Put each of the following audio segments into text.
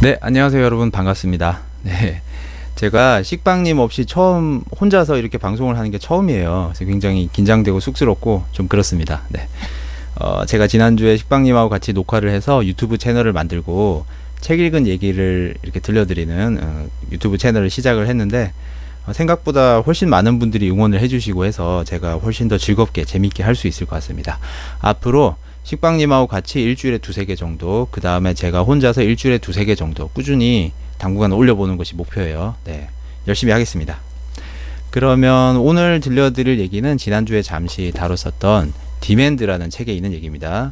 네, 안녕하세요 여러분, 반갑습니다. 네, 제가 식빵님 없이 처음 혼자서 이렇게 방송을 하는 게 처음이에요. 그래서 굉장히 긴장되고 쑥스럽고 좀 그렇습니다. 네, 제가 지난주에 식빵님하고 같이 녹화를 해서 유튜브 채널을 만들고 책 읽은 얘기를 이렇게 들려드리는 유튜브 채널을 시작을 했는데 생각보다 훨씬 많은 분들이 응원을 해주시고 해서 제가 훨씬 더 즐겁게 재밌게 할 수 있을 것 같습니다. 앞으로 식빵님하고 같이 일주일에 두세 개 정도, 그 다음에 제가 혼자서 일주일에 두세 개 정도 꾸준히 당분간 올려보는 것이 목표예요. 네, 열심히 하겠습니다. 그러면 오늘 들려드릴 얘기는 지난주에 잠시 다뤘었던 디맨드라는 책에 있는 얘기입니다.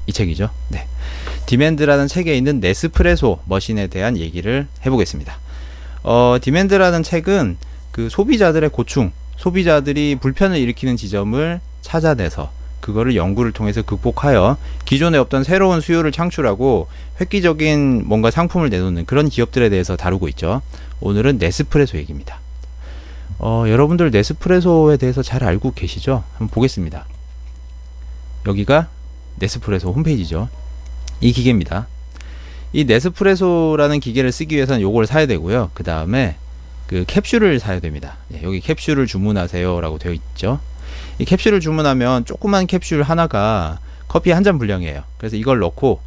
이 책이죠. 네, 디맨드라는 책에 있는 네스프레소 머신에 대한 얘기를 해보겠습니다. 디맨드라는 책은 그 소비자들의 고충, 소비자들이 불편을 일으키는 지점을 찾아내서 그거를 연구를 통해서 극복하여 기존에 없던 새로운 수요를 창출하고 획기적인 뭔가 상품을 내놓는 그런 기업들에 대해서 다루고 있죠. 오늘은 네스프레소 얘기입니다. 여러분들 네스프레소에 대해서 잘 알고 계시죠? 한번 보겠습니다. 여기가 네스프레소 홈페이지죠. 이 기계입니다. 이 네스프레소라는 기계를 쓰기 위해서는 요걸 사야 되고요. 그 다음에 그 캡슐을 사야 됩니다. 여기 캡슐을 주문하세요 라고 되어 있죠. 이 캡슐을 주문하면 조그만 캡슐 하나가 커피 한 잔 분량이에요. 그래서 이걸 넣고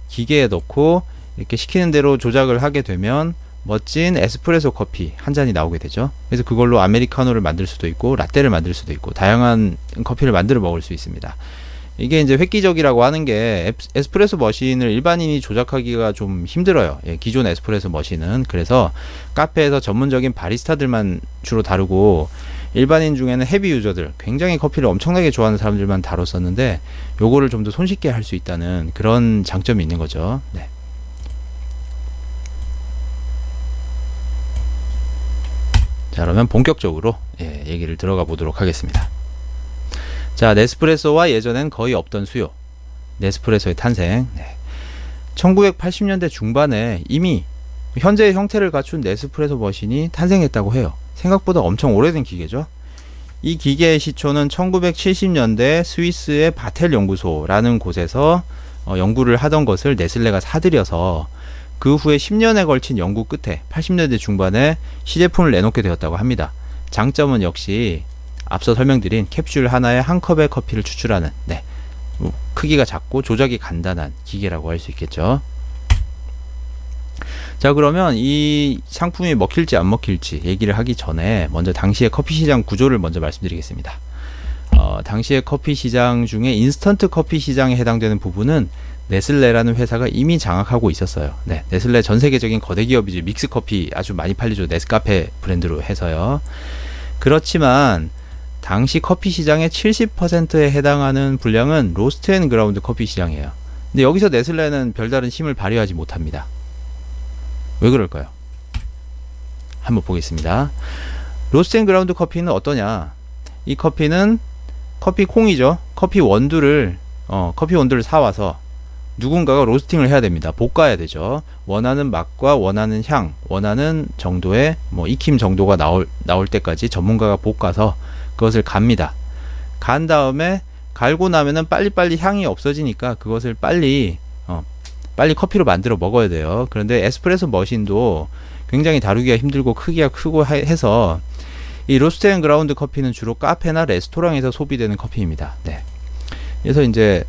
기계에 넣고 이렇게 시키는 대로 조작을 하게 되면 멋진 에스프레소 커피 한 잔이 나오게 되죠. 그래서 그걸로 아메리카노를 만들 수도 있고 라떼를 만들 수도 있고 다양한 커피를 만들어 먹을 수 있습니다. 이게 이제 획기적이라고 하는 게 에스프레소 머신을 일반인이 조작하기가 좀 힘들어요. 기존 에스프레소 머신은. 그래서 카페에서 전문적인 바리스타들만 주로 다루고 일반인 중에는 헤비 유저들, 굉장히 커피를 엄청나게 좋아하는 사람들만 다뤘었는데 요거를 좀 더 손쉽게 할 수 있다는 그런 장점이 있는 거죠. 네. 자, 그러면 본격적으로 얘기를 들어가 보도록 하겠습니다. 자, 네스프레소와 예전엔 거의 없던 수요, 네스프레소의 탄생. 1980년대 중반에 이미 현재의 형태를 갖춘 네스프레소 머신이 탄생했다고 해요. 생각보다 엄청 오래된 기계죠. 이 기계의 시초는 1970년대 스위스의 바텔 연구소라는 곳에서 연구를 하던 것을 네슬레가 사들여서 그 후에 10년에 걸친 연구 끝에 80년대 중반에 시제품을 내놓게 되었다고 합니다. 장점은 역시 앞서 설명드린 캡슐 하나에 한 컵의 커피를 추출하는 크기가 작고 조작이 간단한 기계라고 할 수 있겠죠. 자, 그러면 이 상품이 먹힐지 안 먹힐지 얘기를 하기 전에 먼저 당시의 커피 시장 구조를 먼저 말씀드리겠습니다. 당시의 커피 시장 중에 인스턴트 커피 시장에 해당되는 부분은 네슬레라는 회사가 이미 장악하고 있었어요. 네, 네슬레 전 세계적인 거대 기업이죠. 믹스커피 아주 많이 팔리죠. 네스카페 브랜드로 해서요. 그렇지만 당시 커피 시장의 70%에 해당하는 분량은 로스트 앤 그라운드 커피 시장이에요. 근데 여기서 네슬레는 별다른 힘을 발휘하지 못합니다. 왜 그럴까요? 한번 보겠습니다. 로스트 앤 그라운드 커피는 어떠냐? 이 커피는 커피 콩이죠. 커피 원두를 사와서 누군가가 로스팅을 해야 됩니다. 볶아야 되죠. 원하는 맛과 원하는 향, 원하는 정도의 익힘 정도가 나올 때까지 전문가가 볶아서 그것을 갑니다. 간 다음에 갈고 나면은 빨리빨리 향이 없어지니까 그것을 빨리 커피로 만들어 먹어야 돼요. 그런데 에스프레소 머신도 굉장히 다루기가 힘들고 크기가 크고 해서 이 로스트 앤 그라운드 커피는 주로 카페나 레스토랑에서 소비되는 커피입니다. 네. 그래서 이제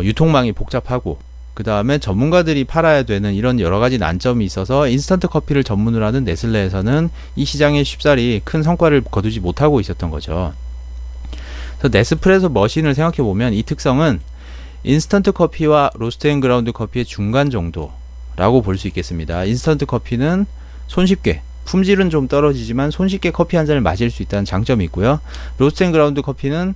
유통망이 복잡하고 그 다음에 전문가들이 팔아야 되는 이런 여러 가지 난점이 있어서 인스턴트 커피를 전문으로 하는 네슬레에서는 이 시장에 쉽사리 큰 성과를 거두지 못하고 있었던 거죠. 그래서 네스프레소 머신을 생각해 보면 이 특성은 인스턴트 커피와 로스트 앤 그라운드 커피의 중간 정도라고 볼 수 있겠습니다. 인스턴트 커피는 손쉽게, 품질은 좀 떨어지지만 손쉽게 커피 한 잔을 마실 수 있다는 장점이 있고요. 로스트 앤 그라운드 커피는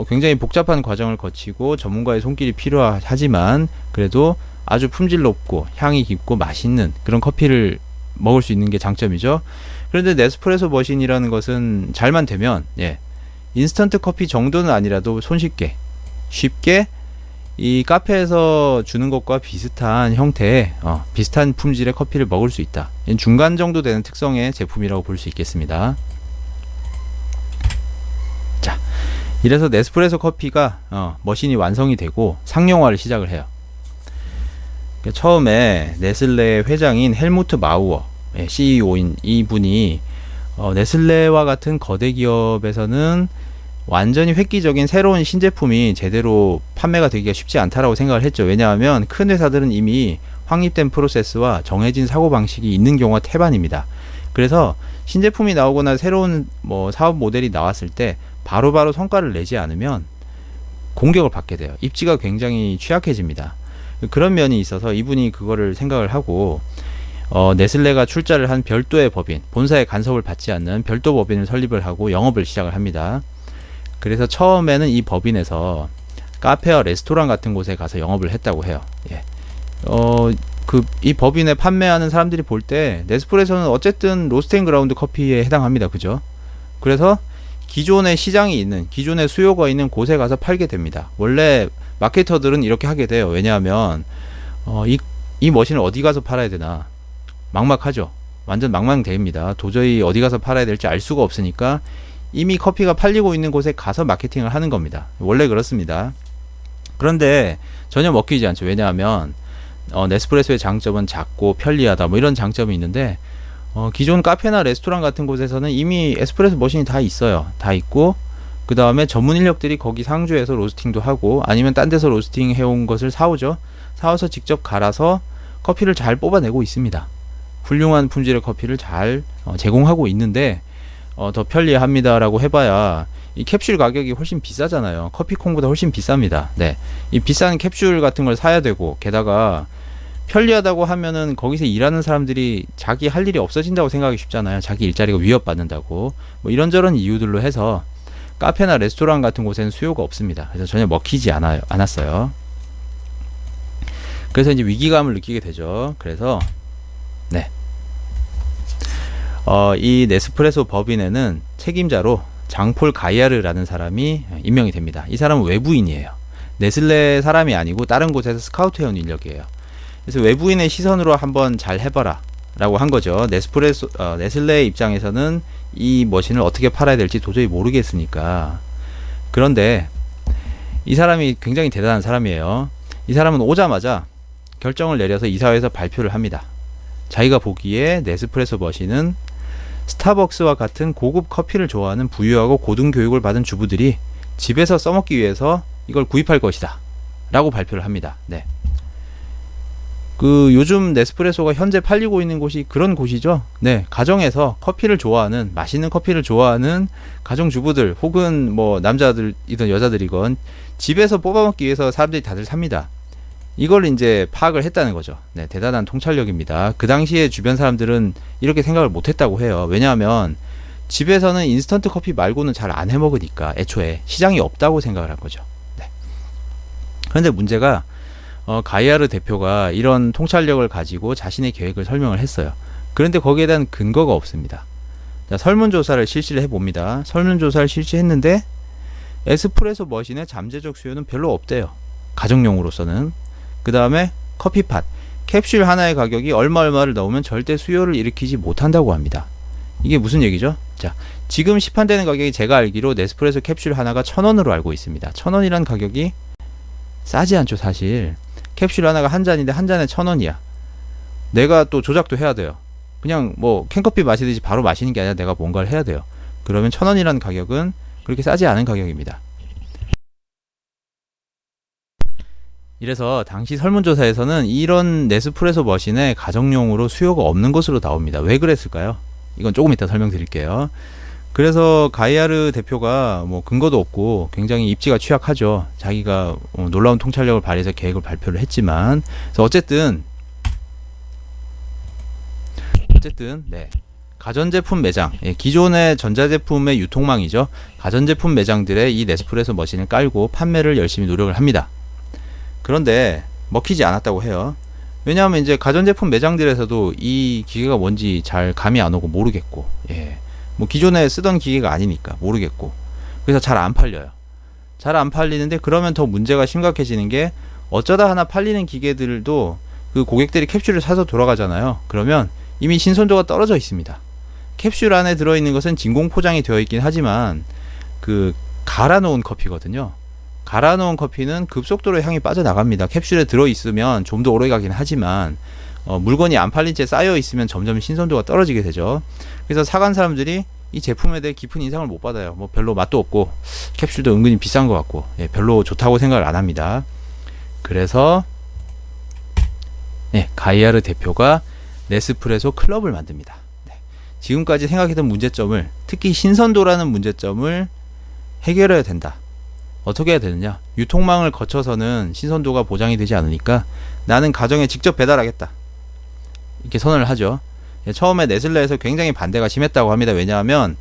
굉장히 복잡한 과정을 거치고 전문가의 손길이 필요하지만 그래도 아주 품질 높고 향이 깊고 맛있는 그런 커피를 먹을 수 있는 게 장점이죠. 그런데 네스프레소 머신이라는 것은 잘만 되면 인스턴트 커피 정도는 아니라도 손쉽게 쉽게 이 카페에서 주는 것과 비슷한 형태의 비슷한 품질의 커피를 먹을 수 있다. 중간 정도 되는 특성의 제품이라고 볼 수 있겠습니다. 자, 이래서 네스프레소 커피가 머신이 완성이 되고 상용화를 시작을 해요. 처음에 네슬레 회장인 헬무트 마우어, CEO인 이분이 네슬레와 같은 거대 기업에서는 완전히 획기적인 새로운 신제품이 제대로 판매가 되기가 쉽지 않다라고 생각을 했죠. 왜냐하면 큰 회사들은 이미 확립된 프로세스와 정해진 사고방식이 있는 경우가 태반입니다. 그래서 신제품이 나오거나 새로운 사업 모델이 나왔을 때 바로바로 성과를 내지 않으면 공격을 받게 돼요. 입지가 굉장히 취약해집니다. 그런 면이 있어서 이분이 그거를 생각을 하고 네슬레가 출자를 한 별도의 법인, 본사의 간섭을 받지 않는 별도 법인을 설립을 하고 영업을 시작을 합니다. 그래서 처음에는 이 법인에서 카페와 레스토랑 같은 곳에 가서 영업을 했다고 해요. 예. 이 법인에 판매하는 사람들이 볼 때 네스프레소는 어쨌든 로스트앤그라운드 커피에 해당합니다. 그죠? 그래서 기존의 시장이 있는, 기존의 수요가 있는 곳에 가서 팔게 됩니다. 원래 마케터들은 이렇게 하게 돼요. 왜냐하면 이 머신을 어디 가서 팔아야 되나 막막하죠. 완전 망망대해입니다. 도저히 어디 가서 팔아야 될지 알 수가 없으니까 이미 커피가 팔리고 있는 곳에 가서 마케팅을 하는 겁니다. 원래 그렇습니다. 그런데 전혀 먹히지 않죠. 왜냐하면 네스프레소의 장점은 작고 편리하다 이런 장점이 있는데 기존 카페나 레스토랑 같은 곳에서는 이미 에스프레소 머신이 다 있어요. 다 있고 그 다음에 전문 인력들이 거기 상주에서 로스팅도 하고 아니면 딴 데서 로스팅 해온 것을 사오죠. 사와서 직접 갈아서 커피를 잘 뽑아내고 있습니다. 훌륭한 품질의 커피를 잘 제공하고 있는데 더 편리합니다라고 해봐야 이 캡슐 가격이 훨씬 비싸잖아요. 커피콩보다 훨씬 비쌉니다. 네, 이 비싼 캡슐 같은 걸 사야 되고 게다가 편리하다고 하면은 거기서 일하는 사람들이 자기 할 일이 없어진다고 생각하기 쉽잖아요. 자기 일자리가 위협받는다고 이런저런 이유들로 해서 카페나 레스토랑 같은 곳에는 수요가 없습니다. 그래서 전혀 먹히지 않았어요. 그래서 이제 위기감을 느끼게 되죠. 그래서 네, 이 네스프레소 법인에는 책임자로 장폴 가이아르라는 사람이 임명이 됩니다. 이 사람은 외부인이에요. 네슬레 사람이 아니고 다른 곳에서 스카우트해온 인력이에요. 그래서 외부인의 시선으로 한번 잘 해봐라 라고 한 거죠. 네슬레 입장에서는 이 머신을 어떻게 팔아야 될지 도저히 모르겠으니까. 그런데 이 사람이 굉장히 대단한 사람이에요. 이 사람은 오자마자 결정을 내려서 이사회에서 발표를 합니다. 자기가 보기에 네스프레소 머신은 스타벅스와 같은 고급 커피를 좋아하는 부유하고 고등교육을 받은 주부들이 집에서 써먹기 위해서 이걸 구입할 것이다 라고 발표를 합니다. 네. 요즘 네스프레소가 현재 팔리고 있는 곳이 그런 곳이죠. 네, 가정에서 커피를 좋아하는, 맛있는 커피를 좋아하는 가정주부들 혹은 남자들이든 여자들이건 집에서 뽑아먹기 위해서 사람들이 다들 삽니다. 이걸 이제 파악을 했다는 거죠. 네, 대단한 통찰력입니다. 그 당시에 주변 사람들은 이렇게 생각을 못했다고 해요. 왜냐하면 집에서는 인스턴트 커피 말고는 잘 안 해먹으니까 애초에 시장이 없다고 생각을 한 거죠. 네. 그런데 문제가 가이아르 대표가 이런 통찰력을 가지고 자신의 계획을 설명을 했어요. 그런데 거기에 대한 근거가 없습니다. 자, 설문조사를 실시를 해봅니다. 설문조사를 실시했는데 에스프레소 머신의 잠재적 수요는 별로 없대요. 가정용으로서는. 그 다음에 커피팟, 캡슐 하나의 가격이 얼마를 넣으면 절대 수요를 일으키지 못한다고 합니다. 이게 무슨 얘기죠? 자, 지금 시판되는 가격이 제가 알기로 네스프레소 캡슐 하나가 1,000원으로 알고 있습니다. 1,000원이란 가격이 싸지 않죠, 사실. 캡슐 하나가 한 잔인데 한 잔에 1,000원이야. 내가 또 조작도 해야 돼요. 그냥 캔커피 마시듯이 바로 마시는 게 아니라 내가 뭔가를 해야 돼요. 그러면 1,000원이라는 가격은 그렇게 싸지 않은 가격입니다. 이래서 당시 설문조사에서는 이런 네스프레소 머신의 가정용으로 수요가 없는 것으로 나옵니다. 왜 그랬을까요? 이건 조금 이따 설명드릴게요. 그래서 가이아르 대표가 근거도 없고 굉장히 입지가 취약하죠. 자기가 놀라운 통찰력을 발휘해서 계획을 발표를 했지만, 그래서 어쨌든 네, 가전제품 매장, 기존의 전자제품의 유통망이죠. 가전제품 매장들의 이 네스프레소 머신을 깔고 판매를 열심히 노력을 합니다. 그런데 먹히지 않았다고 해요. 왜냐하면 이제 가전제품 매장들에서도 이 기계가 뭔지 잘 감이 안 오고 모르겠고, 기존에 쓰던 기계가 아니니까 모르겠고, 그래서 잘 안 팔려요. 잘 안 팔리는데, 그러면 더 문제가 심각해지는 게, 어쩌다 하나 팔리는 기계들도 그 고객들이 캡슐을 사서 돌아가잖아요. 그러면 이미 신선도가 떨어져 있습니다. 캡슐 안에 들어있는 것은 진공 포장이 되어 있긴 하지만 갈아 놓은 커피거든요. 갈아놓은 커피는 급속도로 향이 빠져나갑니다. 캡슐에 들어있으면 좀 더 오래 가긴 하지만 물건이 안 팔린 채 쌓여있으면 점점 신선도가 떨어지게 되죠. 그래서 사간 사람들이 이 제품에 대해 깊은 인상을 못 받아요. 뭐 별로 맛도 없고 캡슐도 은근히 비싼 것 같고 별로 좋다고 생각을 안 합니다. 그래서 가이아르 대표가 네스프레소 클럽을 만듭니다. 지금까지 생각했던 문제점을, 특히 신선도라는 문제점을 해결해야 된다. 어떻게 해야 되느냐? 유통망을 거쳐서는 신선도가 보장이 되지 않으니까 나는 가정에 직접 배달하겠다, 이렇게 선언을 하죠. 처음에 네슬레에서 굉장히 반대가 심했다고 합니다. 왜냐하면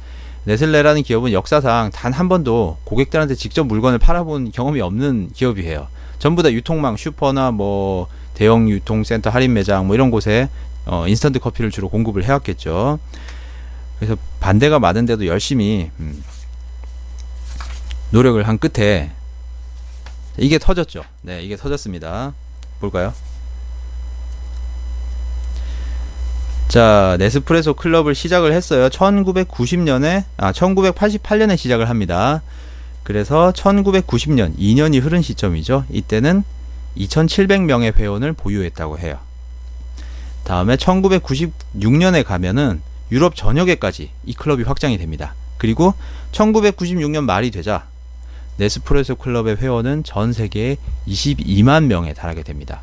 네슬레라는 기업은 역사상 단 한 번도 고객들한테 직접 물건을 팔아본 경험이 없는 기업이에요. 전부 다 유통망, 슈퍼나 뭐 대형 유통센터, 할인 매장 뭐 이런 곳에 인스턴트 커피를 주로 공급을 해왔겠죠. 그래서 반대가 많은데도 열심히 노력을 한 끝에 이게 터졌죠. 네, 이게 터졌습니다. 볼까요? 자, 네스프레소 클럽을 시작을 했어요. 1988년에 시작을 합니다. 그래서 1990년, 2년이 흐른 시점이죠. 이때는 2700명의 회원을 보유했다고 해요. 다음에 1996년에 가면은 유럽 전역에까지 이 클럽이 확장이 됩니다. 그리고 1996년 말이 되자 네스프레소 클럽의 회원은 전 세계에 22만 명에 달하게 됩니다.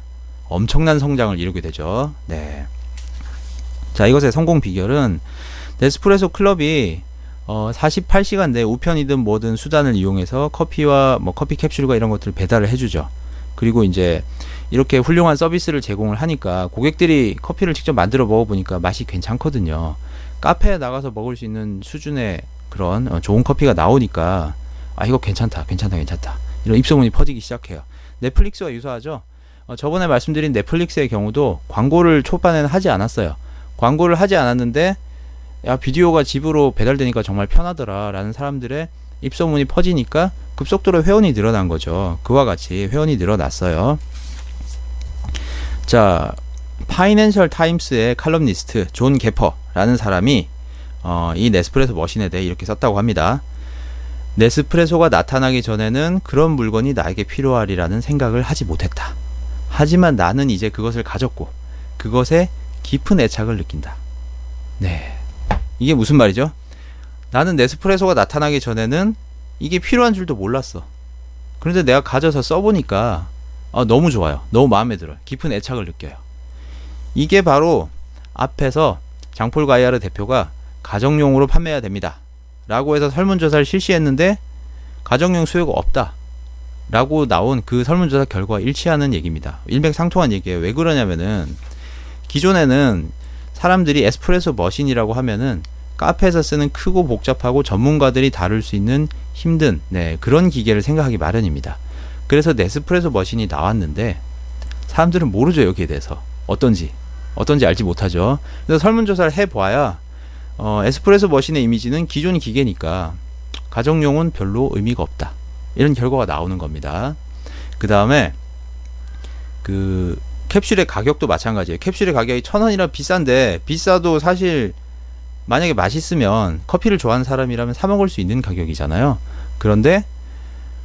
엄청난 성장을 이루게 되죠. 네. 자, 이것의 성공 비결은 네스프레소 클럽이 48시간 내에 우편이든 뭐든 수단을 이용해서 커피와 뭐 커피 캡슐과 이런 것들을 배달을 해주죠. 그리고 이제 이렇게 훌륭한 서비스를 제공을 하니까 고객들이 커피를 직접 만들어 먹어보니까 맛이 괜찮거든요. 카페에 나가서 먹을 수 있는 수준의 그런 좋은 커피가 나오니까 이거 괜찮다 이런 입소문이 퍼지기 시작해요. 넷플릭스와 유사하죠. 저번에 말씀드린 넷플릭스의 경우도 광고를 초반에는 하지 않았어요. 광고를 하지 않았는데 야, 비디오가 집으로 배달되니까 정말 편하더라 라는 사람들의 입소문이 퍼지니까 급속도로 회원이 늘어난 거죠. 그와 같이 회원이 늘어났어요. 자, 파이낸셜 타임스의 칼럼니스트 존 게퍼라는 사람이 이 네스프레소 머신에 대해 이렇게 썼다고 합니다. 네스프레소가 나타나기 전에는 그런 물건이 나에게 필요하리라는 생각을 하지 못했다. 하지만 나는 이제 그것을 가졌고 그것에 깊은 애착을 느낀다. 네, 이게 무슨 말이죠? 나는 네스프레소가 나타나기 전에는 이게 필요한 줄도 몰랐어. 그런데 내가 가져서 써보니까 너무 좋아요. 너무 마음에 들어요. 깊은 애착을 느껴요. 이게 바로 앞에서 장폴 가이아르 대표가 가정용으로 판매해야 됩니다 라고 해서 설문조사를 실시했는데 가정용 수요가 없다 라고 나온 그 설문조사 결과와 일치하는 얘기입니다. 일맥상통한 얘기예요. 왜 그러냐면은 기존에는 사람들이 에스프레소 머신이라고 하면은 카페에서 쓰는 크고 복잡하고 전문가들이 다룰 수 있는 힘든 그런 기계를 생각하기 마련입니다. 그래서 네스프레소 머신이 나왔는데 사람들은 모르죠. 여기에 대해서 어떤지 알지 못하죠. 그래서 설문조사를 해봐야 에스프레소 머신의 이미지는 기존 기계니까 가정용은 별로 의미가 없다, 이런 결과가 나오는 겁니다. 그 다음에 그 캡슐의 가격도 마찬가지예요. 캡슐의 가격이 1,000원이라 비싼데, 비싸도 사실 만약에 맛있으면 커피를 좋아하는 사람이라면 사 먹을 수 있는 가격이잖아요. 그런데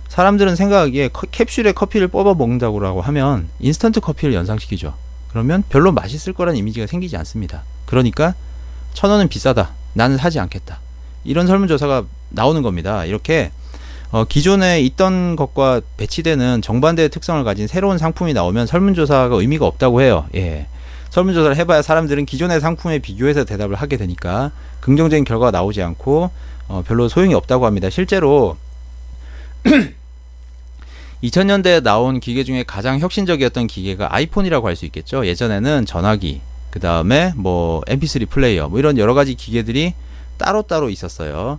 사람들은 생각하기에 캡슐에 커피를 뽑아 먹는다고 하면 인스턴트 커피를 연상시키죠. 그러면 별로 맛있을 거란 이미지가 생기지 않습니다. 그러니까 1,000원은 비싸다, 나는 사지 않겠다, 이런 설문조사가 나오는 겁니다. 이렇게 기존에 있던 것과 배치되는 정반대의 특성을 가진 새로운 상품이 나오면 설문조사가 의미가 없다고 해요. 설문조사를 해봐야 사람들은 기존의 상품에 비교해서 대답을 하게 되니까 긍정적인 결과가 나오지 않고 별로 소용이 없다고 합니다. 실제로 2000년대에 나온 기계 중에 가장 혁신적이었던 기계가 아이폰이라고 할 수 있겠죠. 예전에는 전화기, 그 다음에 뭐 mp3 플레이어, 뭐 이런 여러가지 기계들이 따로따로 있었어요.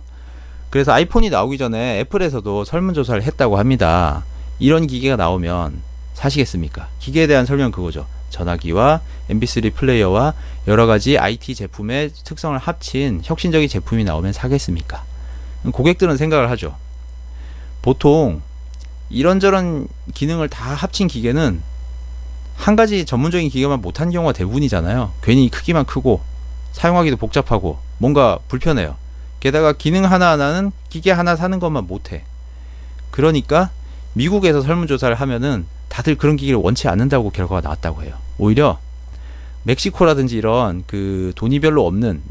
그래서 아이폰이 나오기 전에 애플에서도 설문조사를 했다고 합니다. 이런 기계가 나오면 사시겠습니까? 기계에 대한 설명은 그거죠. 전화기와 mp3 플레이어와 여러가지 IT 제품의 특성을 합친 혁신적인 제품이 나오면 사겠습니까? 고객들은 생각을 하죠. 보통 이런저런 기능을 다 합친 기계는 한 가지 전문적인 기계만 못한 경우가 대부분이잖아요. 괜히 크기만 크고 사용하기도 복잡하고 뭔가 불편해요. 게다가 기능 하나하나는 기계 하나 사는 것만 못해. 그러니까 미국에서 설문조사를 하면은 다들 그런 기기를 원치 않는다고 결과가 나왔다고 해요. 오히려 멕시코라든지 이런 그 돈이 별로 없는,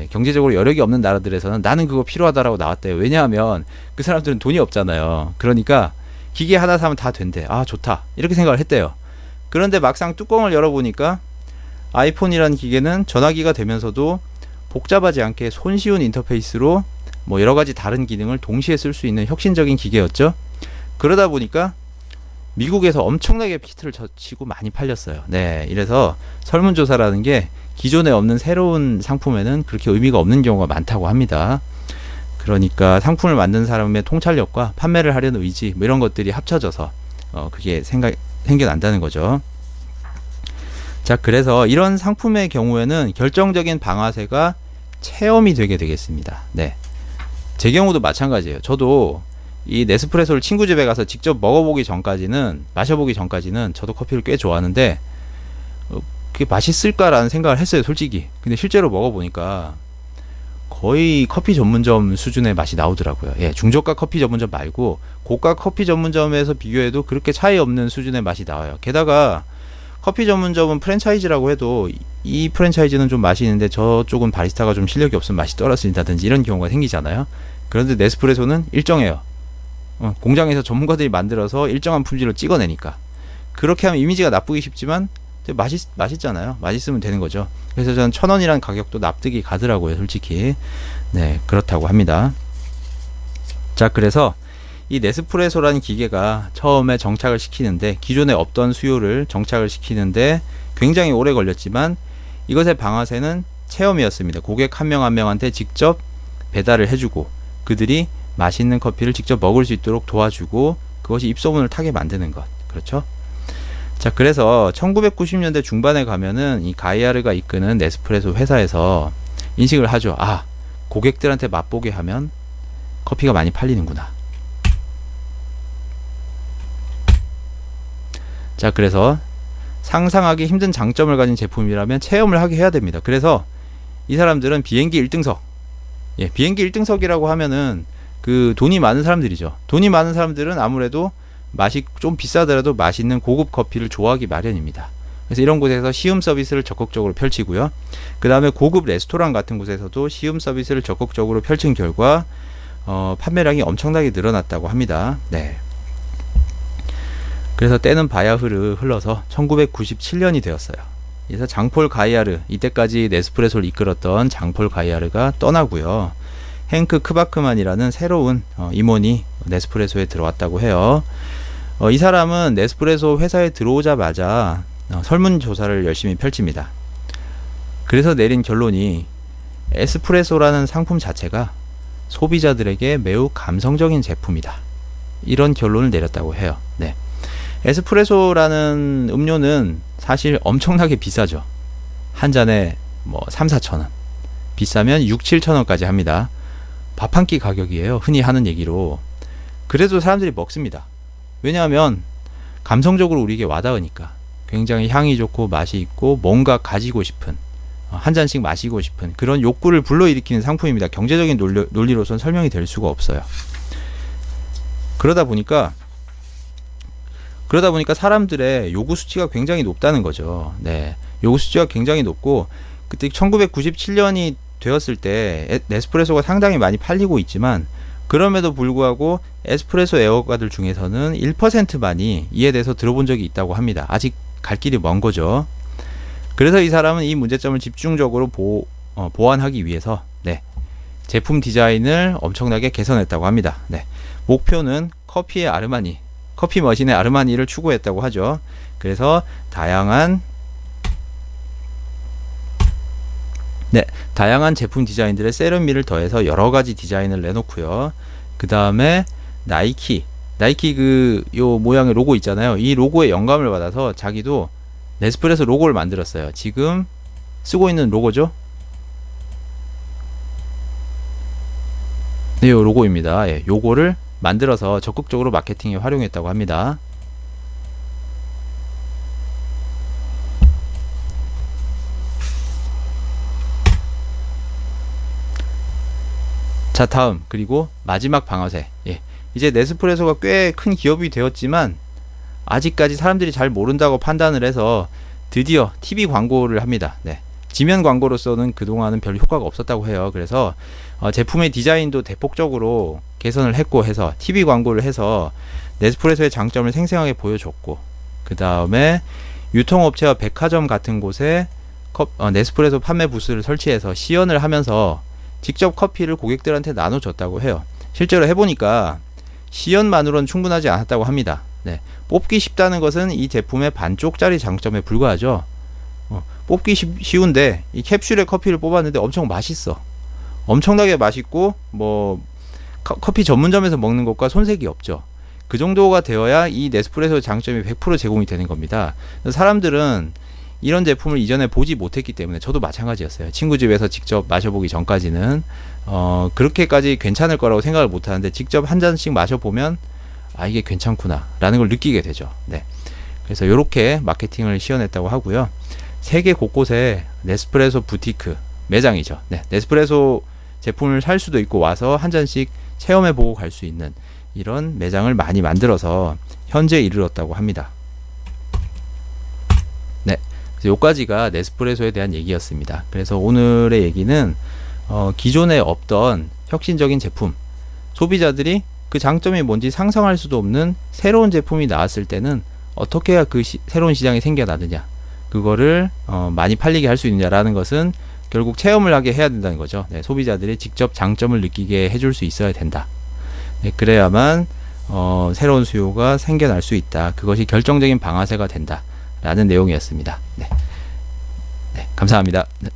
경제적으로 여력이 없는 나라들에서는 나는 그거 필요하다라고 나왔대요. 왜냐하면 그 사람들은 돈이 없잖아요. 그러니까 기계 하나 사면 다 된대. 아, 좋다, 이렇게 생각을 했대요. 그런데 막상 뚜껑을 열어보니까 아이폰이라는 기계는 전화기가 되면서도 복잡하지 않게 손쉬운 인터페이스로 뭐 여러가지 다른 기능을 동시에 쓸 수 있는 혁신적인 기계였죠. 그러다 보니까 미국에서 엄청나게 히트를 치고 많이 팔렸어요. 이래서 설문조사라는 게 기존에 없는 새로운 상품에는 그렇게 의미가 없는 경우가 많다고 합니다. 그러니까 상품을 만든 사람의 통찰력과 판매를 하려는 의지, 뭐 이런 것들이 합쳐져서 그게 생겨난다는 거죠. 자, 그래서 이런 상품의 경우에는 결정적인 방아쇠가 체험이 되게 되겠습니다. 제 경우도 마찬가지예요. 저도 이 네스프레소를 친구 집에 가서 직접 마셔보기 전까지는 저도 커피를 꽤 좋아하는데 그게 맛있을까라는 생각을 했어요, 솔직히. 근데 실제로 먹어보니까 거의 커피 전문점 수준의 맛이 나오더라고요. 중저가 커피 전문점 말고 고가 커피 전문점에서 비교해도 그렇게 차이 없는 수준의 맛이 나와요. 게다가 커피 전문점은 프랜차이즈라고 해도 이 프랜차이즈는 좀 맛이 있는데 저쪽은 바리스타가 좀 실력이 없으면 맛이 떨어진다든지 이런 경우가 생기잖아요. 그런데 네스프레소는 일정해요. 공장에서 전문가들이 만들어서 일정한 품질로 찍어내니까. 그렇게 하면 이미지가 나쁘기 쉽지만 맛있잖아요. 맛있으면 되는 거죠. 그래서 저는 1,000원이라는 가격도 납득이 가더라고요, 솔직히. 그렇다고 합니다. 자, 그래서 이 네스프레소라는 기계가 처음에 정착을 시키는데, 기존에 없던 수요를 정착을 시키는데 굉장히 오래 걸렸지만 이것의 방아쇠는 체험이었습니다. 고객 한 명 한 명한테 직접 배달을 해주고 그들이 맛있는 커피를 직접 먹을 수 있도록 도와주고 그것이 입소문을 타게 만드는 것. 그렇죠? 자, 그래서 1990년대 중반에 가면은 이 가이아르가 이끄는 네스프레소 회사에서 인식을 하죠. 아, 고객들한테 맛보게 하면 커피가 많이 팔리는구나. 자, 그래서 상상하기 힘든 장점을 가진 제품이라면 체험을 하게 해야 됩니다. 그래서 이 사람들은 비행기 1등석, 비행기 1등석이라고 하면은 그 돈이 많은 사람들이죠. 돈이 많은 사람들은 아무래도 맛이 좀 비싸더라도 맛있는 고급 커피를 좋아하기 마련입니다. 그래서 이런 곳에서 시음 서비스를 적극적으로 펼치고요. 그 다음에 고급 레스토랑 같은 곳에서도 시음 서비스를 적극적으로 펼친 결과 판매량이 엄청나게 늘어났다고 합니다. 그래서 때는 바야 흘러서 1997년이 되었어요. 그래서 장폴 가이아르, 이때까지 네스프레소를 이끌었던 장폴 가이아르가 떠나고요. 행크 크바크만이라는 새로운 임원이 네스프레소에 들어왔다고 해요. 이 사람은 네스프레소 회사에 들어오자마자 설문조사를 열심히 펼칩니다. 그래서 내린 결론이 에스프레소라는 상품 자체가 소비자들에게 매우 감성적인 제품이다. 이런 결론을 내렸다고 해요. 에스프레소라는 음료는 사실 엄청나게 비싸죠. 한 잔에 뭐 3-4천원, 비싸면 6-7천원까지 합니다. 밥 한 끼 가격이에요, 흔히 하는 얘기로. 그래도 사람들이 먹습니다. 왜냐하면 감성적으로 우리에게 와닿으니까. 굉장히 향이 좋고 맛이 있고 뭔가 가지고 싶은, 한 잔씩 마시고 싶은 그런 욕구를 불러일으키는 상품입니다. 경제적인 논리로선 설명이 될 수가 없어요. 그러다 보니까 사람들의 요구 수치가 굉장히 높다는 거죠. 요구 수치가 굉장히 높고, 그때 1997년이 되었을 때 네스프레소가 상당히 많이 팔리고 있지만, 그럼에도 불구하고 에스프레소 애호가들 중에서는 1%만이 이에 대해서 들어본 적이 있다고 합니다. 아직 갈 길이 먼 거죠. 그래서 이 사람은 이 문제점을 집중적으로 보완하기 위해서 제품 디자인을 엄청나게 개선했다고 합니다. 목표는 커피 머신의 아르마니를 추구했다고 하죠. 그래서 다양한 제품 디자인들의 세련미를 더해서 여러 가지 디자인을 내놓고요. 그 다음에 나이키 요 모양의 로고 있잖아요. 이 로고에 영감을 받아서 자기도 네스프레소 로고를 만들었어요. 지금 쓰고 있는 로고죠. 요 로고입니다. 요거를 만들어서 적극적으로 마케팅에 활용했다고 합니다. 자, 다음, 그리고 마지막 방아쇠. 이제 네스프레소가 꽤 큰 기업이 되었지만 아직까지 사람들이 잘 모른다고 판단을 해서 드디어 TV 광고를 합니다. 네. 지면 광고로서는 그동안은 별 효과가 없었다고 해요. 그래서 제품의 디자인도 대폭적으로 개선을 했고 해서 TV 광고를 해서 네스프레소의 장점을 생생하게 보여줬고, 그 다음에 유통업체와 백화점 같은 곳에 네스프레소 판매 부스를 설치해서 시연을 하면서 직접 커피를 고객들한테 나눠줬다고 해요. 실제로 해보니까 시연만으로는 충분하지 않았다고 합니다. 네. 뽑기 쉽다는 것은 이 제품의 반쪽짜리 장점에 불과하죠. 뽑기 쉬운데 이 캡슐의 커피를 뽑았는데 엄청 맛있어. 엄청나게 맛있고 뭐 커피 전문점에서 먹는 것과 손색이 없죠. 그 정도가 되어야 이 네스프레소 장점이 100% 제공이 되는 겁니다. 사람들은 이런 제품을 이전에 보지 못했기 때문에, 저도 마찬가지였어요. 친구 집에서 직접 마셔보기 전까지는 그렇게까지 괜찮을 거라고 생각을 못하는데 직접 한 잔씩 마셔보면 아, 이게 괜찮구나 라는 걸 느끼게 되죠. 네. 그래서 이렇게 마케팅을 시연했다고 하고요. 세계 곳곳에 네스프레소 부티크 매장이죠. 네. 네스프레소 제품을 살 수도 있고 와서 한 잔씩 체험해보고 갈 수 있는 이런 매장을 많이 만들어서 현재에 이르렀다고 합니다. 네. 그래서 여기까지가 네스프레소에 대한 얘기였습니다. 그래서 오늘의 얘기는 기존에 없던 혁신적인 제품, 소비자들이 그 장점이 뭔지 상상할 수도 없는 새로운 제품이 나왔을 때는 어떻게 해야 그 새로운 시장이 생겨나느냐, 그거를 많이 팔리게 할 수 있느냐라는 것은 결국 체험을 하게 해야 된다는 거죠. 네, 소비자들이 직접 장점을 느끼게 해줄 수 있어야 된다. 네, 그래야만 새로운 수요가 생겨날 수 있다. 그것이 결정적인 방아쇠가 된다 라는 내용이었습니다. 네. 네, 감사합니다. 네.